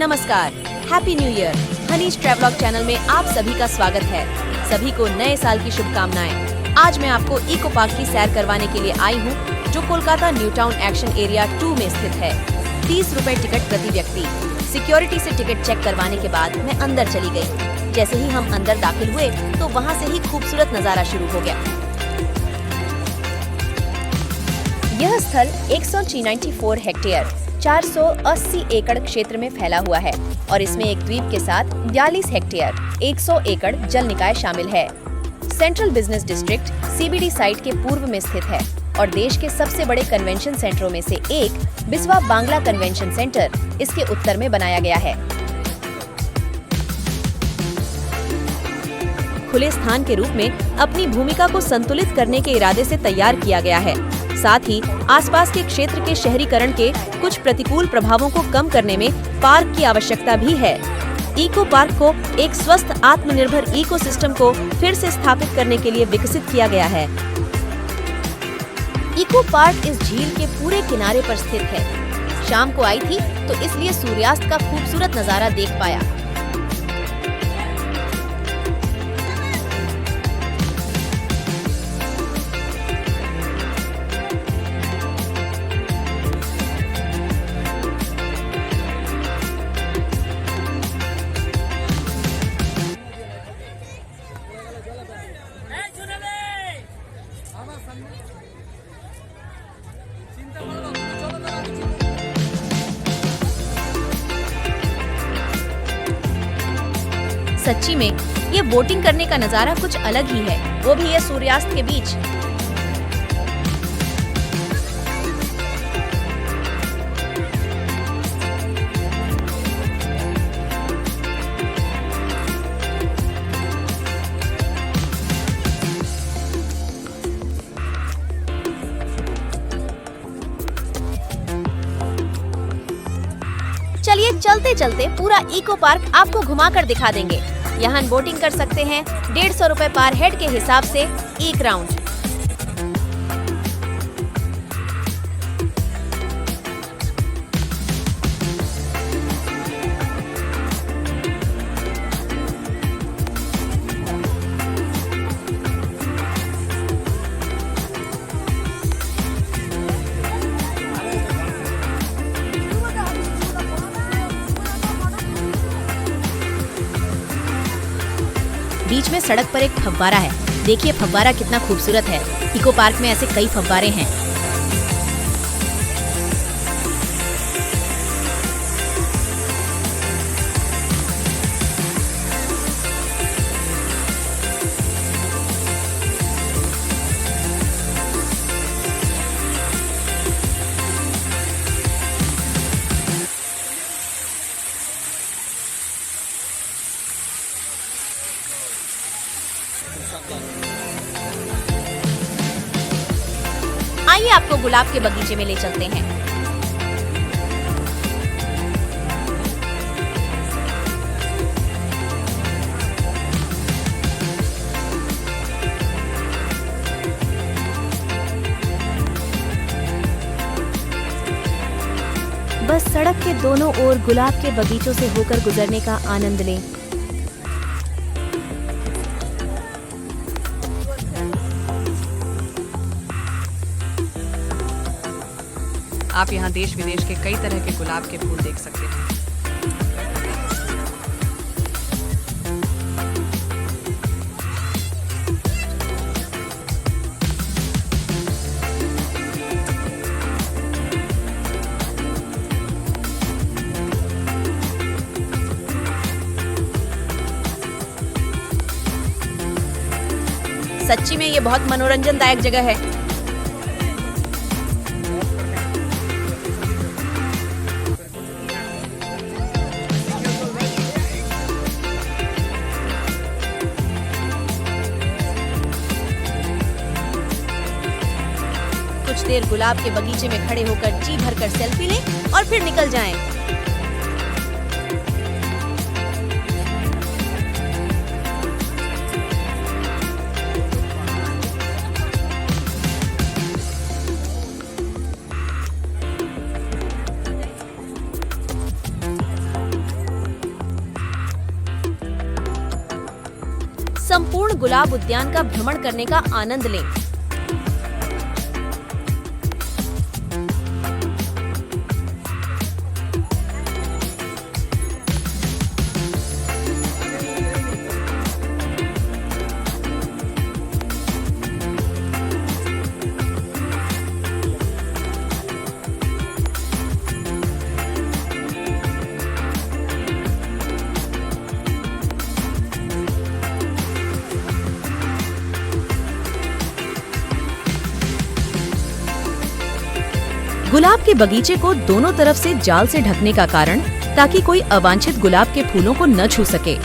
नमस्कार, happy new year. Hanish travelogue channel में आप सभी का स्वागत है। सभी को नए साल की शुभकामनाएं। आज मैं आपको इको पार्क की सैर करवाने के लिए आई हूँ, जो Kolkata new town action area 2 में स्थित है। 30 रुपए टिकट प्रति व्यक्ति। सिक्योरिटी से टिकट चेक करवाने के बाद मैं अंदर चली गई। जैसे ही हम अंदर दाखिल हुए तो वहाँ से ही खूबसूरत नजारा शुरू हो गया। यह स्थल 194 हेक्टेयर 480 एकड़ क्षेत्र में फैला हुआ है और इसमें एक द्वीप के साथ 42 हेक्टेयर 100 एकड़ जल निकाय शामिल है। Central business district CBD site के पूर्व में स्थित है और देश के सबसे बड़े कन्वेंशन सेंटरों में से एक बिस्वा बांग्ला कन्वेंशन सेंटर इसके उत्तर में बनाया गया है। खुले स्थान के रूप में अपनी भूमिका को संतुलित करने के इरादे से तैयार किया गया है। साथ ही आसपास के क्षेत्र के शहरीकरण के कुछ प्रतिकूल प्रभावों को कम करने में पार्क की आवश्यकता भी है। इको पार्क को एक स्वस्थ आत्मनिर्भर इकोसिस्टम को फिर से स्थापित करने के लिए विकसित किया गया है। इको पार्क इस झील के पूरे किनारे पर स्थित है। शाम को आई थी तो इसलिए सूर्यास्त का खूबसूरत नजारा देख पाया। सच्ची में ये बोटिंग करने का नजारा कुछ अलग ही है, वो भी ये सूर्यास्त के बीच। चलिए चलते चलते पूरा इको पार्क आपको घुमा कर दिखा देंगे। यहाँ बोटिंग कर सकते हैं 150 रुपए पर हेड के हिसाब से एक राउंड। बीच में सड़क पर एक फव्वारा है। देखिए फव्वारा कितना खूबसूरत है। इको पार्क में ऐसे कई फव्वारे हैं। आइए आपको गुलाब के बगीचे में ले चलते हैं। बस सड़क के दोनों ओर गुलाब के बगीचों से होकर गुजरने का आनंद लें। आप यहाँ देश विदेश के कई तरह के गुलाब के फूल देख सकते हैं। सच्ची में ये बहुत मनोरंजनदायक जगह है। कुछ देर गुलाब के बगीचे में खड़े होकर जी भरकर सेल्फी लें और फिर निकल जाएं। संपूर्ण गुलाब उद्यान का भ्रमण करने का आनंद लें। गुलाब के बगीचे को दोनों तरफ से जाल से ढकने का कारण ताकि कोई अवांछित गुलाब के फूलों को न छू सके।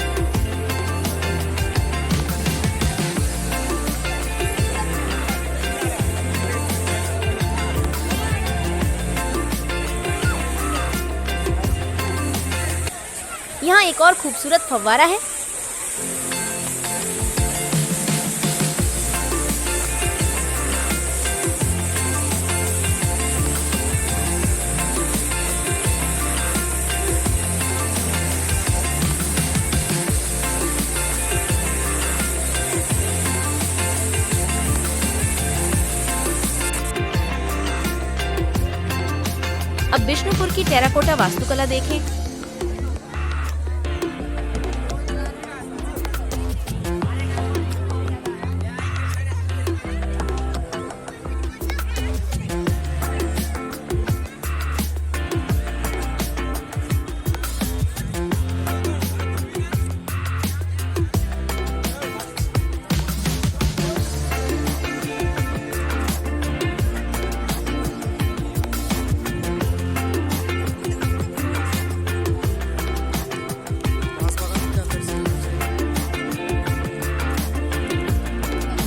यहाँ एक और खूबसूरत फव्वारा है। अब बिष्णुपुर की टेराकोटा वास्तुकला देखें।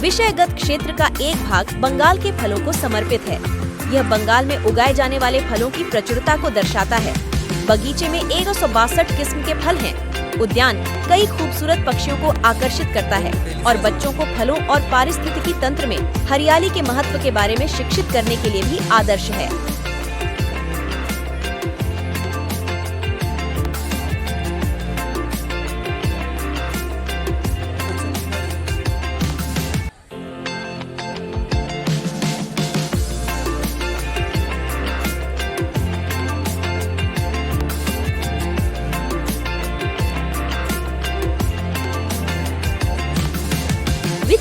विषयगत क्षेत्र का एक भाग बंगाल के फलों को समर्पित है। यह बंगाल में उगाए जाने वाले फलों की प्रचुरता को दर्शाता है। बगीचे में 162 किस्म के फल हैं। उद्यान कई खूबसूरत पक्षियों को आकर्षित करता है और बच्चों को फलों और पारिस्थितिकी तंत्र में हरियाली के महत्व के बारे में शिक्षित करने के लिए भी आदर्श है।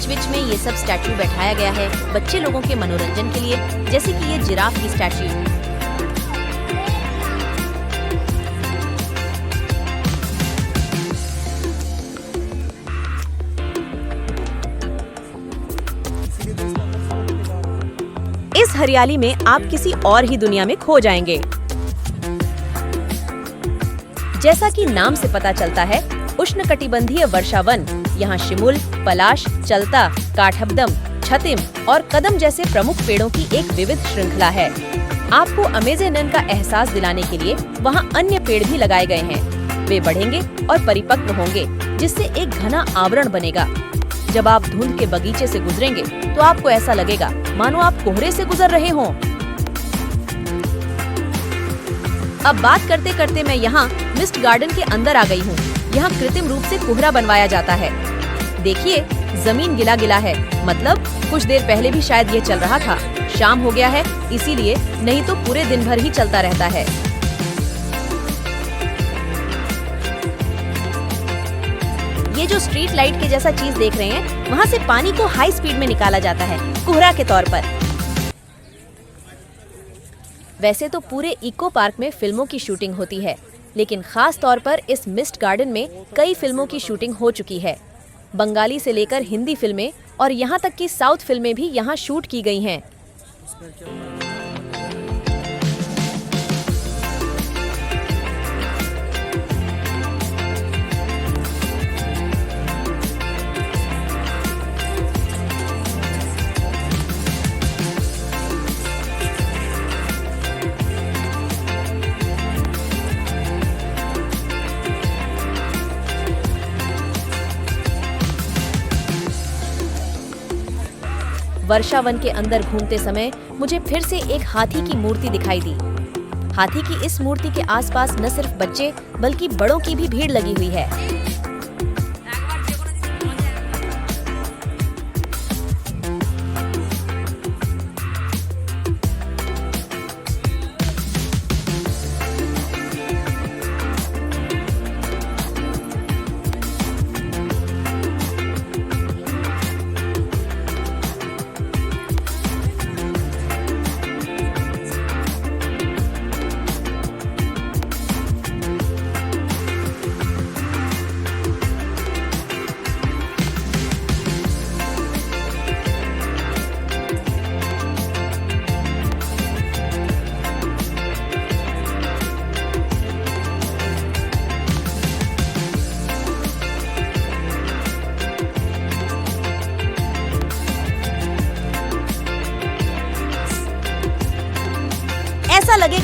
बीच में ये सब स्टैचू बैठाया गया है बच्चे लोगों के मनोरंजन के लिए, जैसे कि ये जिराफ की स्टैचू। इस हरियाली में आप किसी और ही दुनिया में खो जाएंगे। जैसा कि नाम से पता चलता है, उष्णकटिबंधीय वर्षावन। यहाँ शिमुल, पलाश, चलता, काठबदम, छतिम और कदम जैसे प्रमुख पेड़ों की एक विविध श्रृंखला है। आपको अमेज़नन का एहसास दिलाने के लिए वहाँ अन्य पेड़ भी लगाए गए हैं। वे बढ़ेंगे और परिपक्व होंगे, जिससे एक घना आवरण बनेगा। जब आप धुंध के बगीचे से गुजरेंगे तो आपको ऐसा लगेगा मानो आप कोहरे से गुजर रहे हों। अब बात करते करते मैं यहाँ मिस्ट गार्डन के अंदर आ गई हूँ। यहाँ कृत्रिम रूप से कोहरा बनवाया जाता है। देखिए, जमीन गिला गिला है, मतलब कुछ देर पहले भी शायद ये चल रहा था। शाम हो गया है इसीलिए, नहीं तो पूरे दिन भर ही चलता रहता है। ये जो स्ट्रीट लाइट के जैसा चीज देख रहे हैं, वहाँ से पानी को हाई स्पीड में निकाला जाता है, कोहरा के तौर पर। वैसे तो पूरे इको पार्क में फिल्मों की शूटिंग होती है, लेकिन खास तौर पर इस मिस्ट गार्डन में कई फिल्मों की शूटिंग हो चुकी है। बंगाली से लेकर हिंदी फिल्में और यहाँ तक कि साउथ फिल्में भी यहाँ शूट की गई हैं। वर्षावन के अंदर घूमते समय मुझे फिर से एक हाथी की मूर्ति दिखाई दी। हाथी की इस मूर्ति के आसपास न सिर्फ बच्चे बल्कि बड़ों की भी भीड़ लगी हुई है।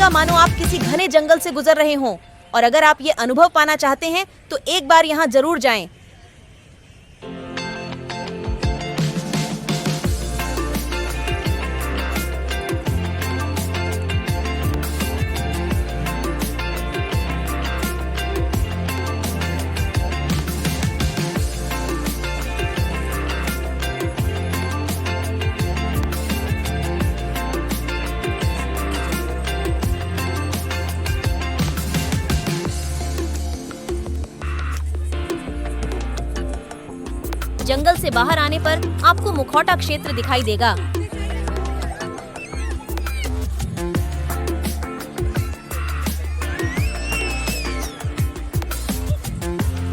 लगेगा मानो आप किसी घने जंगल से गुजर रहे हों। और अगर आप ये अनुभव पाना चाहते हैं तो एक बार यहाँ जरूर जाएं। जंगल से बाहर आने पर आपको मुखौटा क्षेत्र दिखाई देगा।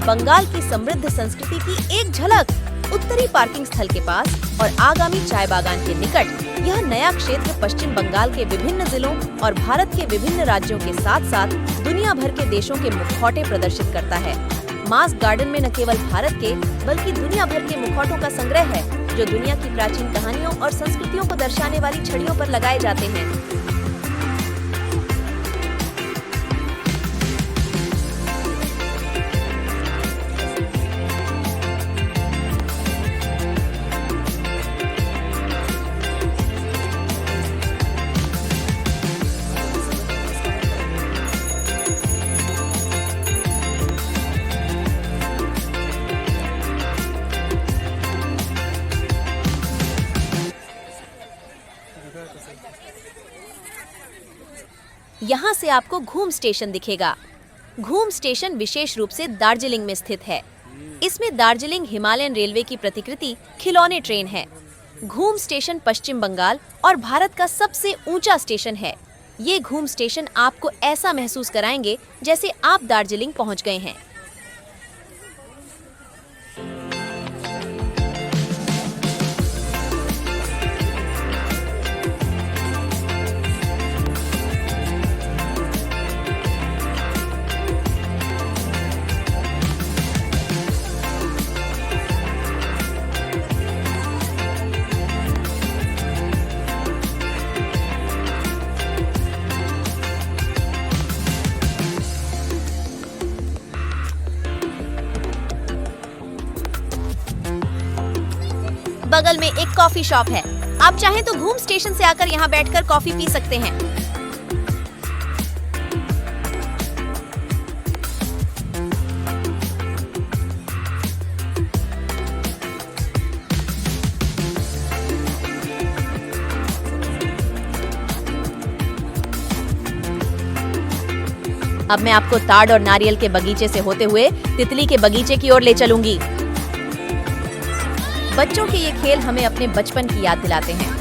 बंगाल की समृद्ध संस्कृति की एक झलक। उत्तरी पार्किंग स्थल के पास और आगामी चाय बागान के निकट यह नया क्षेत्र पश्चिम बंगाल के विभिन्न जिलों और भारत के विभिन्न राज्यों के साथ साथ दुनिया भर के देशों के मुखौटे प्रदर्शित करता है। मास गार्डन में न केवल भारत के बल्कि दुनिया भर के मुखौटों का संग्रह है, जो दुनिया की प्राचीन कहानियों और संस्कृतियों को दर्शाने वाली छड़ियों पर लगाए जाते हैं। यहाँ से आपको घूम स्टेशन दिखेगा। घूम स्टेशन विशेष रूप से दार्जिलिंग में स्थित है। इसमें दार्जिलिंग हिमालयन रेलवे की प्रतिकृति खिलौने ट्रेन है। घूम स्टेशन पश्चिम बंगाल और भारत का सबसे ऊंचा स्टेशन है। ये घूम स्टेशन आपको ऐसा महसूस कराएंगे जैसे आप दार्जिलिंग पहुँच गए हैं। बगल में एक कॉफी शॉप है। आप चाहें तो घूम स्टेशन से आकर यहाँ बैठकर कॉफी पी सकते हैं। अब मैं आपको ताड़ और नारियल के बगीचे से होते हुए तितली के बगीचे की ओर ले चलूंगी। बच्चों के ये खेल हमें अपने बचपन की याद दिलाते हैं।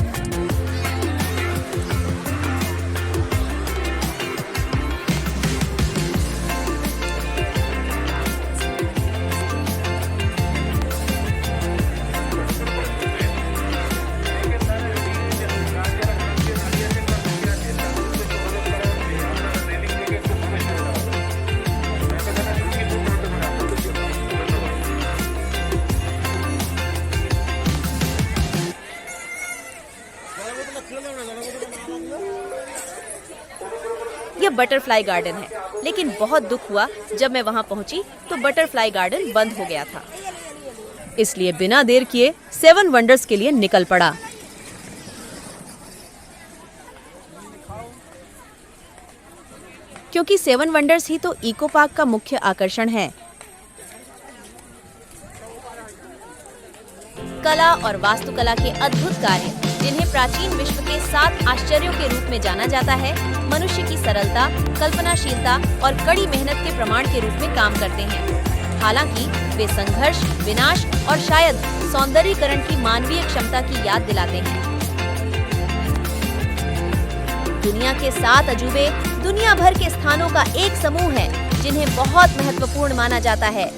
यह बटरफ्लाई गार्डन है, लेकिन बहुत दुख हुआ जब मैं वहां पहुंची तो बटरफ्लाई गार्डन बंद हो गया था। इसलिए बिना देर किए 7 वंडर्स के लिए निकल पड़ा। क्योंकि 7 वंडर्स ही तो इको पार्क का मुख्य आकर्षण है। कला और वास्तुकला के अद्भुत कार्य, जिन्हें प्राचीन विश्व के 7 आश्चर्यों के रूप में जाना जाता है, मनुष्य की सरलता, कल्पनाशीलता और कड़ी मेहनत के प्रमाण के रूप में काम करते हैं। हालांकि वे संघर्ष, विनाश और शायद सौंदर्यीकरण की मानवीय क्षमता की याद दिलाते हैं। दुनिया के 7 अजूबे दुनिया भर के स्थानों का एक समूह है, जिन्हें बहुत महत्वपूर्ण माना जाता है।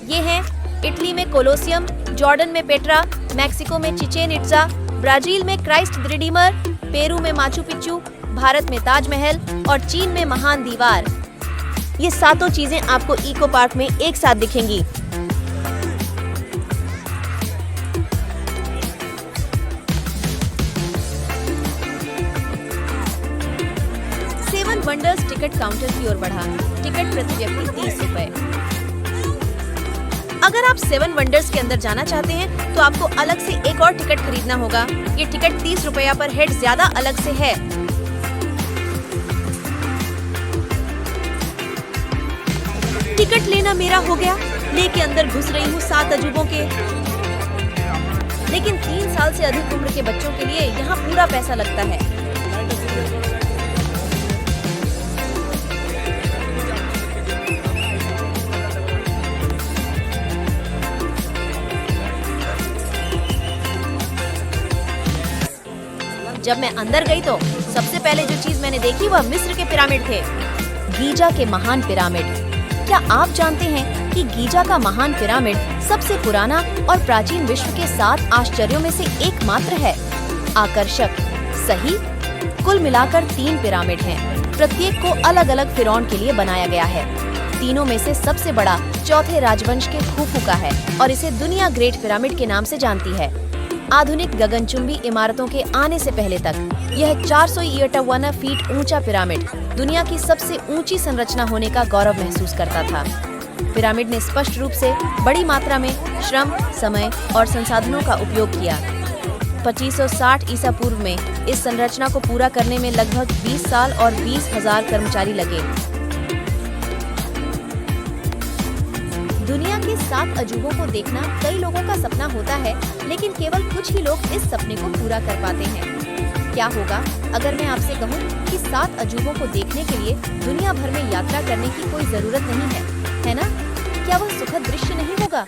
ये हैं इटली में कोलोसियम, जॉर्डन में पेट्रा, मैक्सिको में चिचेन इट्जा, ब्राजील में क्राइस्ट द रिडीमर, पेरू में माचू पिच्चू, भारत में ताजमहल और चीन में महान दीवार। ये 7 चीजें आपको इको पार्क में एक साथ दिखेंगी। टिकट काउंटर की ओर बढ़ा। टिकट प्रति व्यक्ति 30 रुपए। अगर आप 7 वंडर्स के अंदर जाना चाहते हैं तो आपको अलग से एक और टिकट खरीदना होगा। ये टिकट 30 रुपया पर हेड ज्यादा अलग से है। टिकट लेना मेरा हो गया, लेके अंदर घुस रही हूँ 7 अजूबों के। लेकिन 3 साल से अधिक उम्र के बच्चों के लिए यहाँ पूरा पैसा लगता है। जब मैं अंदर गई तो सबसे पहले जो चीज मैंने देखी वह मिस्र के पिरामिड थे। गीजा के महान पिरामिड। क्या आप जानते हैं कि गीजा का महान पिरामिड सबसे पुराना और प्राचीन विश्व के 7 आश्चर्यों में से एकमात्र है? आकर्षक, सही? कुल मिलाकर 3 पिरामिड हैं। प्रत्येक को अलग अलग फिरौन के लिए बनाया गया है। तीनों में से सबसे बड़ा चौथे राजवंश के खुफू का है और इसे दुनिया ग्रेट पिरामिड के नाम से जानती है। आधुनिक गगनचुंबी इमारतों के आने से पहले तक यह 451 फीट ऊंचा पिरामिड दुनिया की सबसे ऊंची संरचना होने का गौरव महसूस करता था। पिरामिड ने स्पष्ट रूप से बड़ी मात्रा में श्रम, समय और संसाधनों का उपयोग किया। 2560 ईसा पूर्व में इस संरचना को पूरा करने में लगभग 20 साल और 20,000 कर्मचारी लगे। दुनिया के 7 अजूबों को देखना कई लोगों का सपना होता है, लेकिन केवल कुछ ही लोग इस सपने को पूरा कर पाते हैं। क्या होगा अगर मैं आपसे कहूं कि 7 अजूबों को देखने के लिए दुनिया भर में यात्रा करने की कोई जरूरत नहीं है ना? क्या वह सुखद दृश्य नहीं होगा?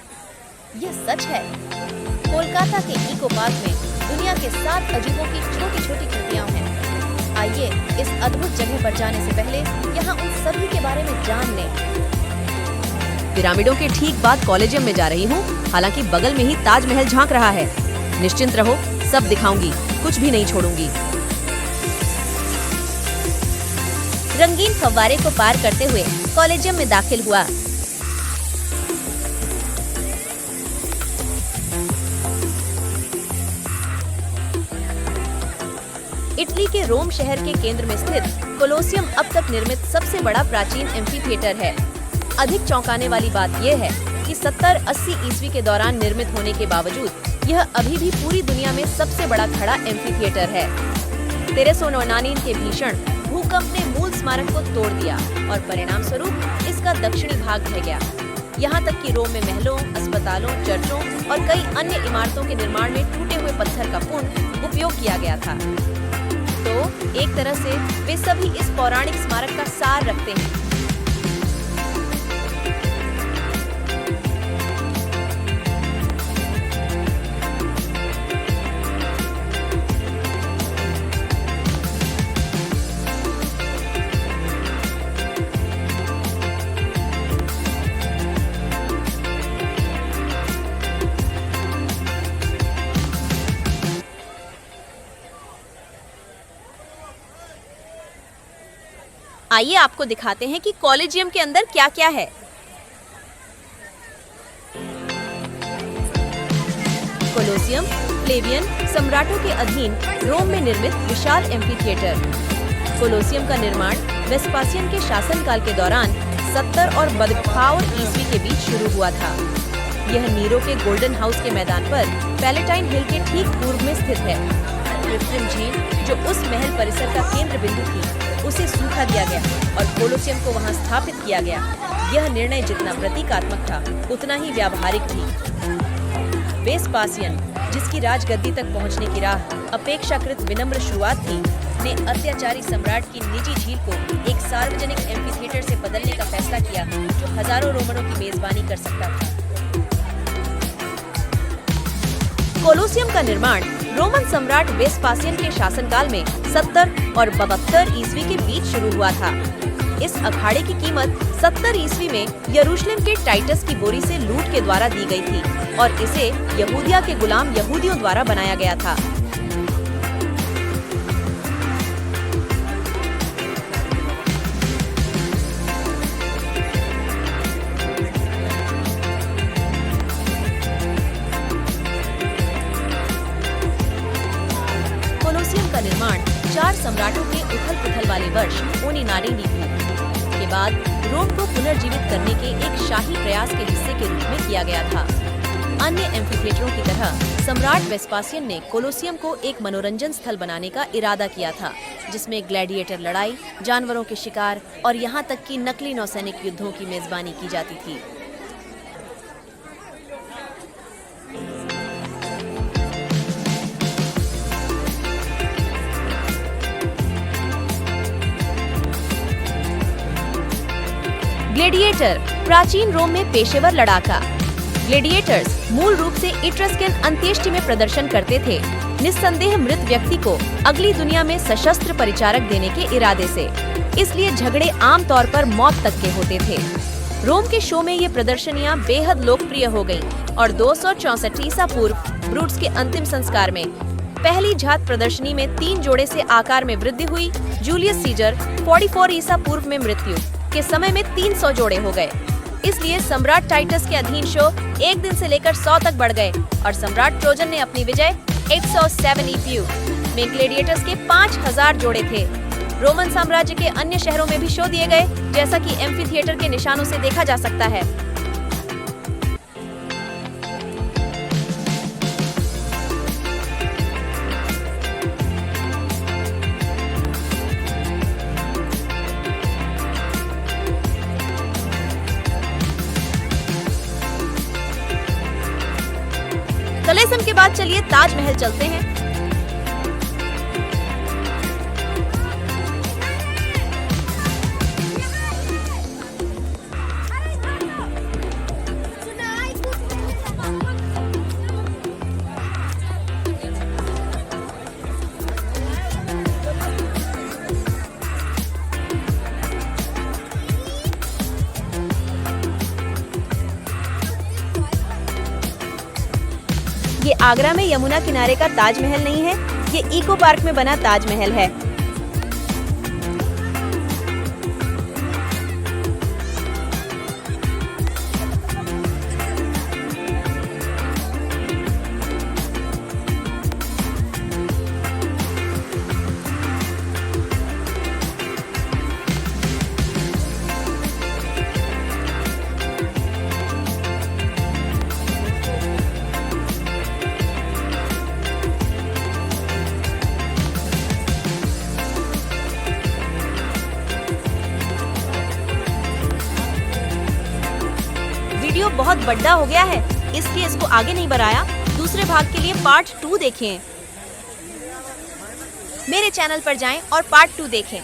यह सच है। कोलकाता के इको पार्क में दुनिया के 7 अजूबों की छोटी छोटी कृतियां हैं। आइए इस अद्भुत जगह पर जाने से पहले यहाँ उन सभी के बारे में जान लें। पिरामिडों के ठीक बाद कॉलेजियम में जा रही हूँ, हालांकि बगल में ही ताजमहल झांक रहा है। निश्चिंत रहो, सब दिखाऊंगी, कुछ भी नहीं छोड़ूंगी। रंगीन फव्वारे को पार करते हुए कॉलेजियम में दाखिल हुआ। इटली के रोम शहर के केंद्र में स्थित कोलोसियम अब तक निर्मित सबसे बड़ा प्राचीन एम्फीथिएटर है। अधिक चौंकाने वाली बात यह है कि 70-80 ईस्वी के दौरान निर्मित होने के बावजूद यह अभी भी पूरी दुनिया में सबसे बड़ा खड़ा एम्फीथिएटर है। 1399 के भीषण भूकंप ने मूल स्मारक को तोड़ दिया और परिणाम स्वरूप इसका दक्षिणी भाग ढह गया। यहाँ तक कि रोम में महलों, अस्पतालों, चर्चों और कई अन्य इमारतों के निर्माण में टूटे हुए पत्थर का पुनः उपयोग किया गया था। तो एक तरह से वे सभी इस पौराणिक स्मारक का सार रखते हैं। आइए आपको दिखाते हैं कि कॉलेजियम के अंदर क्या क्या है। कोलोसियम फ्लेवियन सम्राटों के अधीन रोम में निर्मित विशाल एम्फीथिएटर। कोलोसियम का निर्माण वेस्पासियन के शासनकाल के दौरान 70 और 52 ईस्वी के बीच शुरू हुआ था। यह नीरो के गोल्डन हाउस के मैदान पर पैलेटाइन हिल के ठीक पूर्व में स्थित है। कृत्रिम झील जो उस महल परिसर का केंद्र बिंदु थी, उसे सूखा दिया गया और कोलोसियम को वहां स्थापित किया गया। यह निर्णय जितना प्रतीकात्मक था, उतना ही व्यावहारिक भी। वेस्पासियन, जिसकी राजगद्दी तक पहुंचने की राह अपेक्षाकृत विनम्र शुरुआत थी, ने अत्याचारी सम्राट की निजी झील को एक सार्वजनिक एम्फीथिएटर से बदलने का फैसला किया, जो हजारों रोमनों की मेजबानी कर सकता था। कोलोसियम का निर्माण रोमन सम्राट वेस्पासियन के शासनकाल में 70 और 72 ईस्वी के बीच शुरू हुआ था। इस अखाड़े की कीमत 70 ईस्वी में यरूशलेम के टाइटस की बोरी से लूट के द्वारा दी गई थी और इसे यहूदिया के गुलाम यहूदियों द्वारा बनाया गया था। कोलोसियम का निर्माण 4 सम्राटों के उथल-पुथल वाले वर्ष 99 में हुआ। बाद रोम को पुनर्जीवित करने के एक शाही प्रयास के हिस्से के रूप में किया गया था। अन्य एम्फीथिएटरों की तरह सम्राट वेस्पासियन ने कोलोसियम को एक मनोरंजन स्थल बनाने का इरादा किया था, जिसमें ग्लैडिएटर लड़ाई, जानवरों के शिकार और यहाँ तक कि नकली नौसैनिक युद्धों की मेजबानी की जाती थी। ग्लैडिएटर प्राचीन रोम में पेशेवर लड़ाका। ग्लैडिएटर्स मूल रूप से इट्रस्कन अंत्येष्टि में प्रदर्शन करते थे, निस्संदेह मृत व्यक्ति को अगली दुनिया में सशस्त्र परिचारक देने के इरादे से। इसलिए झगड़े आमतौर पर मौत तक के होते थे। रोम के शो में ये प्रदर्शनियां बेहद लोकप्रिय हो गईं और 264 ईसा पूर्व ब्रूटस के अंतिम संस्कार में पहली झात प्रदर्शनी में 3 जोड़े से आकार में वृद्धि हुई। जूलियस सीजर 44 ईसा पूर्व में मृत्यु के समय में 300 जोड़े हो गए। इसलिए सम्राट टाइटस के अधीन शो एक दिन से लेकर 100 तक बढ़ गए और सम्राट ट्रोजन ने अपनी विजय 807 ईपीयू में ग्लैडिएटर्स के 5000 जोड़े थे। रोमन साम्राज्य के अन्य शहरों में भी शो दिए गए, जैसा कि एम्फीथिएटर के निशानों से देखा जा सकता है। कलेसम के बाद चलिए ताजमहल चलते हैं। ये आगरा में यमुना किनारे का ताजमहल नहीं है, ये इको पार्क में बना ताजमहल है। वीडियो बहुत बड़ा हो गया है, इसलिए इसको आगे नहीं बढ़ाया। दूसरे भाग के लिए पार्ट 2 देखें। मेरे चैनल पर जाएं और पार्ट 2 देखें।